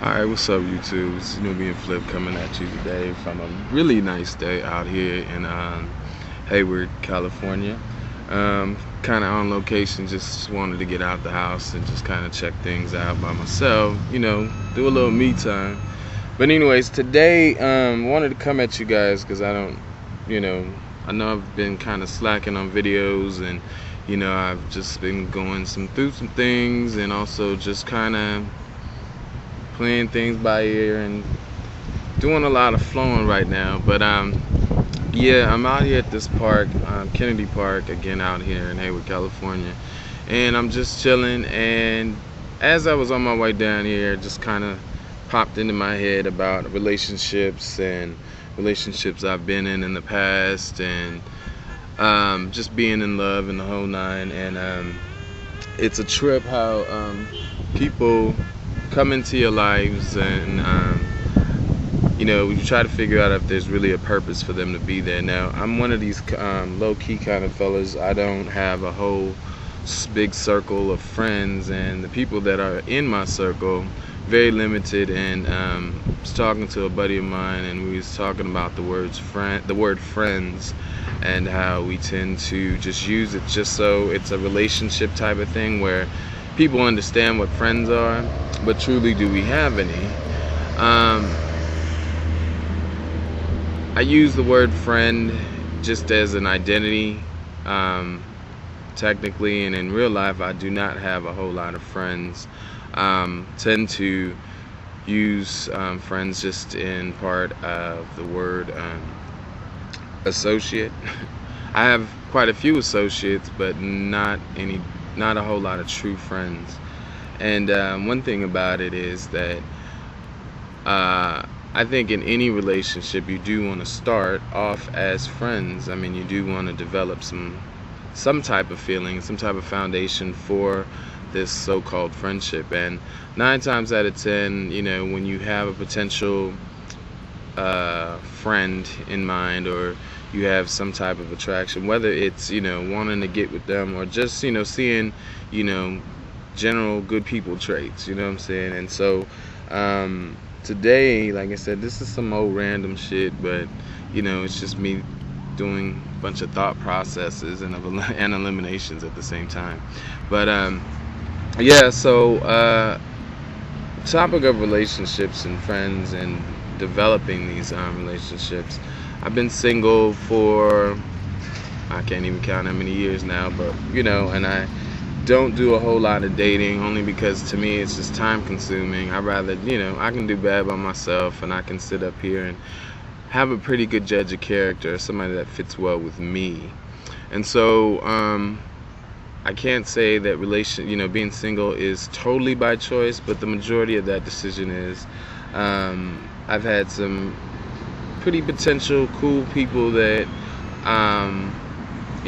Alright, what's up YouTube? It's Nubian Flip coming at you today from a really nice day out here in Hayward, California. Kind of on location, just wanted to get out the house and just kind of check things out by myself, do a little me time. But anyways, today wanted to come at you guys because I know I've been kind of slacking on videos, and I've just been going through some things, and also just kind of playing things by ear and doing a lot of flowing right now. But yeah, I'm out here at this park, Kennedy Park, again out here in Hayward, California, and I'm just chilling. And as I was on my way down here, it just kind of popped into my head about relationships and relationships I've been in the past, and just being in love and the whole nine. And it's a trip how people come into your lives, and you try to figure out if there's really a purpose for them to be there. Now, I'm one of these low-key kind of fellas. I don't have a whole big circle of friends, and the people that are in my circle, very limited. And I was talking to a buddy of mine, and we was talking about the word friends, and how we tend to just use it just so it's a relationship type of thing where people understand what friends are, but truly, do we have any? I use the word friend just as an identity, technically, and in real life, I do not have a whole lot of friends. Tend to use friends just in part of the word associate. I have quite a few associates, but not a whole lot of true friends. And one thing about it is that I think in any relationship you do want to start off as friends. I mean, you do want to develop some type of feeling, some type of foundation for this so-called friendship. And 9 times out of 10, when you have a potential friend in mind, or you have some type of attraction, whether it's wanting to get with them, or just seeing general good people traits, you know what I'm saying? And so today, like I said, this is some old random shit, but it's just me doing a bunch of thought processes and eliminations at the same time. But yeah, so topic of relationships and friends and developing these relationships. I've been single for, I can't even count how many years now, but and I don't do a whole lot of dating, only because to me it's just time consuming. I rather, I can do bad by myself, and I can sit up here and have a pretty good judge of character, somebody that fits well with me. And so I can't say that being single is totally by choice, but the majority of that decision is. I've had some pretty potential cool people that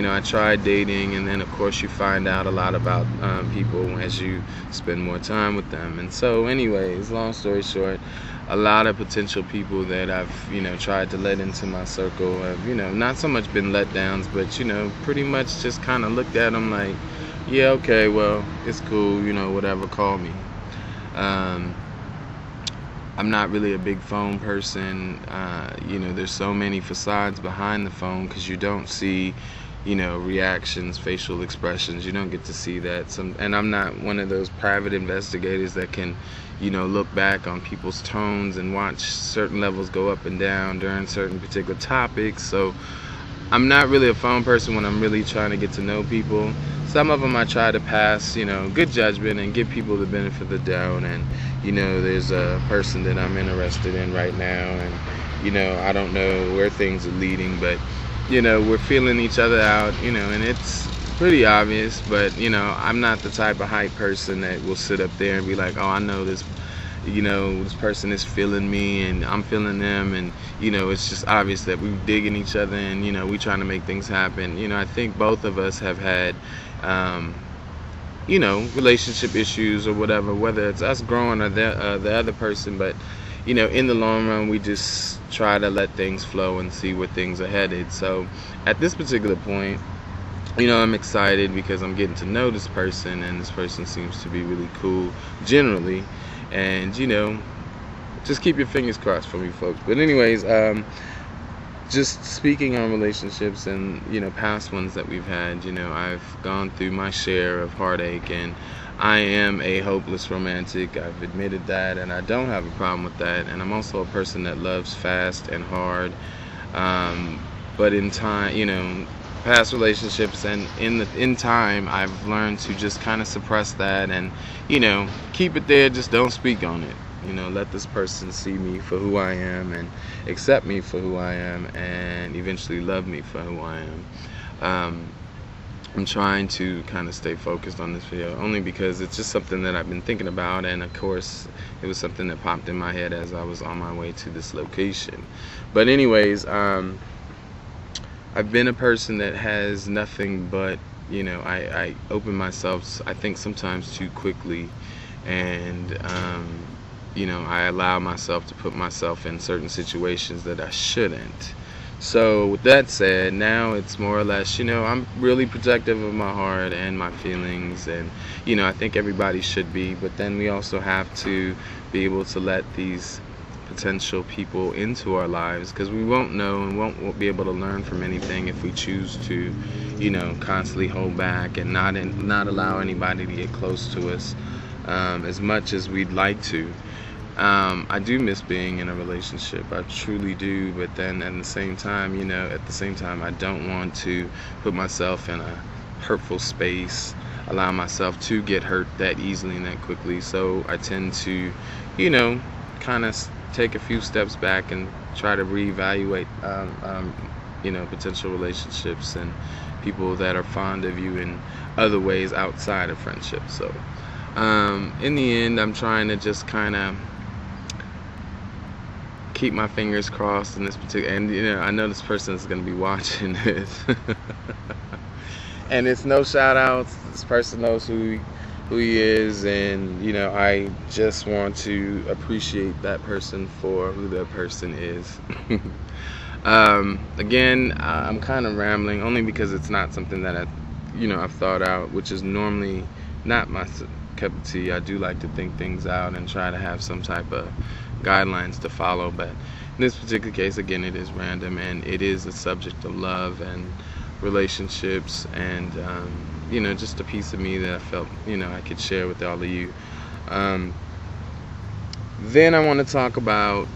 I tried dating, and then of course you find out a lot about people as you spend more time with them. And so anyways, long story short, a lot of potential people that I've tried to let into my circle have not so much been letdowns, but pretty much just kind of looked at them like, yeah, okay, well, it's cool, whatever, call me. I'm not really a big phone person. There's so many facades behind the phone, because you don't see reactions, facial expressions. You don't get to see that. And I'm not one of those private investigators that can look back on people's tones and watch certain levels go up and down during certain particular topics. So I'm not really a phone person when I'm really trying to get to know people. Some of them I try to pass good judgment and give people the benefit of the doubt. And there's a person that I'm interested in right now, and I don't know where things are leading, but we're feeling each other out, and it's pretty obvious. But I'm not the type of hype person that will sit up there and be like, oh, I know this, this person is feeling me and I'm feeling them, and it's just obvious that we're digging each other, and we trying to make things happen. I think both of us have had relationship issues or whatever, whether it's us growing or the other person. But in the long run, we just try to let things flow and see where things are headed. So at this particular point, I'm excited because I'm getting to know this person, and this person seems to be really cool generally. And just keep your fingers crossed for me, folks. But anyways, just speaking on relationships and, past ones that we've had, I've gone through my share of heartache, and I am a hopeless romantic. I've admitted that, and I don't have a problem with that. And I'm also a person that loves fast and hard. But in time, past relationships, and in time, I've learned to just kind of suppress that and, keep it there. Just don't speak on it. Let this person see me for who I am and accept me for who I am, and eventually love me for who I am. I'm trying to kind of stay focused on this video only because it's just something that I've been thinking about, and of course it was something that popped in my head as I was on my way to this location. But anyways, I've been a person that has nothing but, I open myself, I think, sometimes too quickly, and I allow myself to put myself in certain situations that I shouldn't. So with that said, now it's more or less, I'm really protective of my heart and my feelings, and I think everybody should be, but then we also have to be able to let these potential people into our lives, because we won't know and won't be able to learn from anything if we choose to, constantly hold back and not allow anybody to get close to us as much as we'd like to. I do miss being in a relationship, I truly do, but then at the same time, I don't want to put myself in a hurtful space, allow myself to get hurt that easily and that quickly. So I tend to, kind of take a few steps back and try to reevaluate, potential relationships and people that are fond of you in other ways outside of friendship. So in the end, I'm trying to just kind of keep my fingers crossed in this particular, and I know this person is going to be watching this and it's no shout outs, this person knows who he is, and I just want to appreciate that person for who that person is. Again, I'm kind of rambling only because it's not something that I've thought out, which is normally not my cup of tea. I do like to think things out and try to have some type of guidelines to follow, but in this particular case, again, it is random, and it is a subject of love and relationships, and just a piece of me that I felt I could share with all of you. Then I want to talk about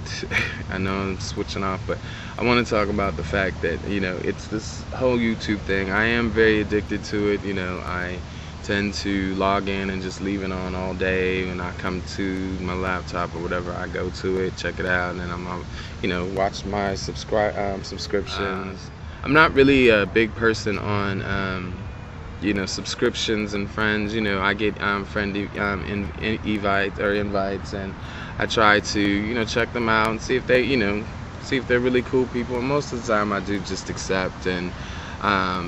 I know I'm switching off, but I want to talk about the fact that it's this whole YouTube thing. I am very addicted to it. I tend to log in and just leave it on all day. When I come to my laptop or whatever, I go to it, check it out, and then I'm watch my subscriptions. I'm not really a big person on subscriptions and friends. I get friend invites, and I try to check them out and see if they see if they're really cool people, and most of the time I do just accept. And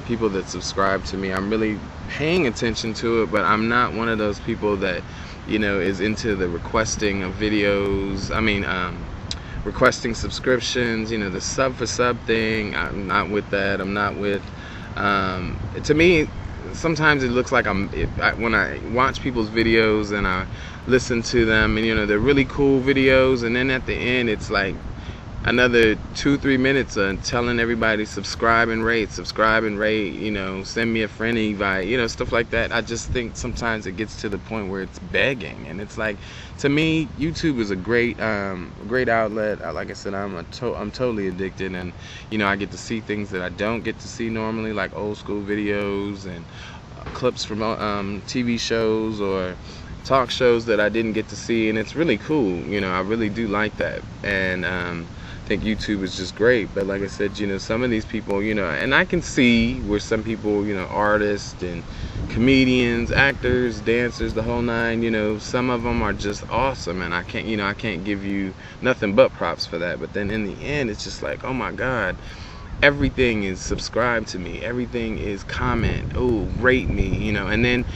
people that subscribe to me, I'm really paying attention to it, but I'm not one of those people that is into the requesting of videos. Requesting subscriptions, the sub for sub thing. I'm not with that. I'm not with to me, sometimes it looks like when I watch people's videos and I listen to them, and they're really cool videos, and then at the end it's like another 2-3 minutes of telling everybody subscribe and rate, send me a friend invite, stuff like that. I just think sometimes it gets to the point where it's begging, and it's like, to me, YouTube is a great outlet. Like I said, I'm totally addicted, and I get to see things that I don't get to see normally, like old school videos and clips from TV shows or talk shows that I didn't get to see, and it's really cool. I really do like that, and I think YouTube is just great. But like I said, some of these people, and I can see where some people, artists and comedians, actors, dancers, the whole nine, some of them are just awesome, and I can't give you nothing but props for that. But then in the end, it's just like, oh my God, everything is subscribe to me, everything is comment, oh, rate me, and then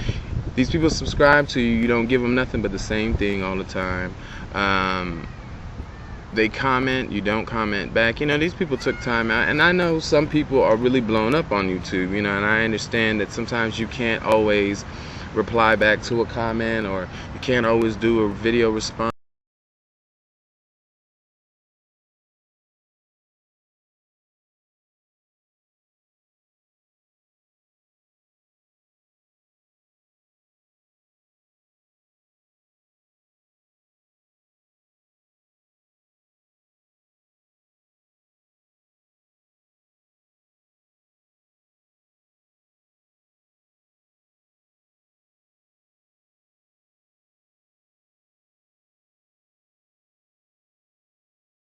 these people subscribe to you, you don't give them nothing but the same thing all the time. They comment, you don't comment back. These people took time out, and I know some people are really blown up on YouTube, and I understand that sometimes you can't always reply back to a comment, or you can't always do a video response.